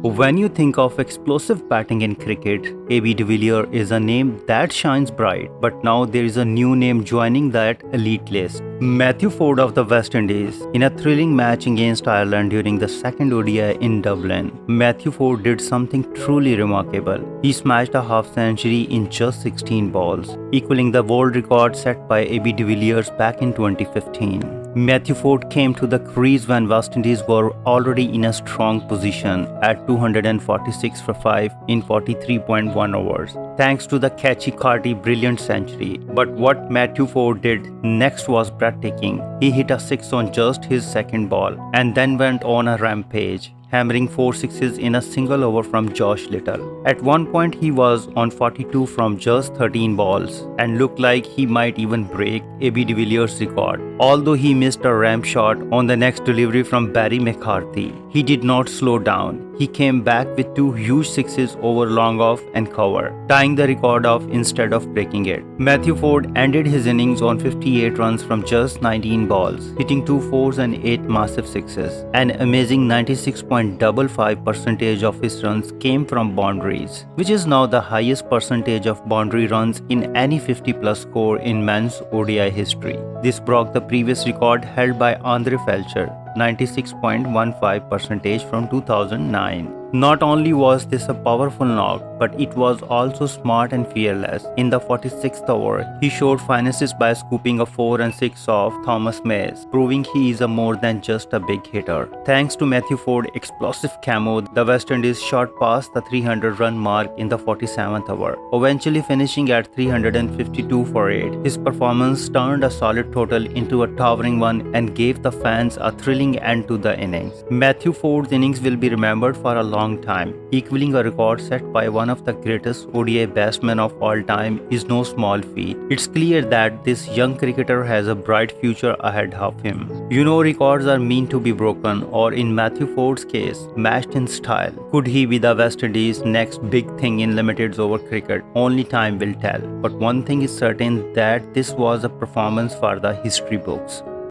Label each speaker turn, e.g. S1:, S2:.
S1: When you think of explosive batting in cricket, AB de Villiers is a name that shines bright, but now there is a new name joining that elite list. Matthew Forde of the West Indies. In a thrilling match against Ireland during the second ODI in Dublin, Matthew Forde did something truly remarkable. He smashed a half century in just 16 balls, equaling the world record set by AB de Villiers back in 2015. Matthew Forde came to the crease when West Indies were already in a strong position at 246 for 5 in 43.1 overs, thanks to the catchy Carty brilliant century. But what Matthew Forde did next was breathtaking. He hit a six on just his second ball and then went on a rampage, hammering 4 sixes in a single over from Josh Little. At one point he was on 42 from just 13 balls and looked like he might even break AB de Villiers' record. Although he missed a ramp shot on the next delivery from Barry McCarthy, he did not slow down. He came back with 2 huge sixes over long off and cover, tying the record off instead of breaking it. Matthew Forde ended his innings on 58 runs from just 19 balls, hitting 2 fours and 8 massive sixes. An amazing 96.55% of his runs came from boundaries, which is now the highest percentage of boundary runs in any 50-plus score in men's ODI history. This broke the previous record held by Andre Felcher, 96.15% from 2009. Not only was this a powerful knock, but it was also smart and fearless. In the 46th over, he showed finesses by scooping a 4 and 6 off Thomas Mays, proving he is a more than just a big hitter. Thanks to Matthew Forde's explosive camo, the West Indies shot past the 300-run mark in the 47th over, eventually finishing at 352 for 8. His performance turned a solid total into a towering one and gave the fans a thrilling end to the innings. Matthew Forde's innings will be remembered for a long time. Equaling a record set by one of the greatest ODI batsmen of all time is no small feat. It's clear that this young cricketer has a bright future ahead of him. Records are meant to be broken, or in Matthew Forde's case, matched in style. Could he be the West Indies' next big thing in limited over cricket? Only time will tell. But one thing is certain, that this was a performance for the history books.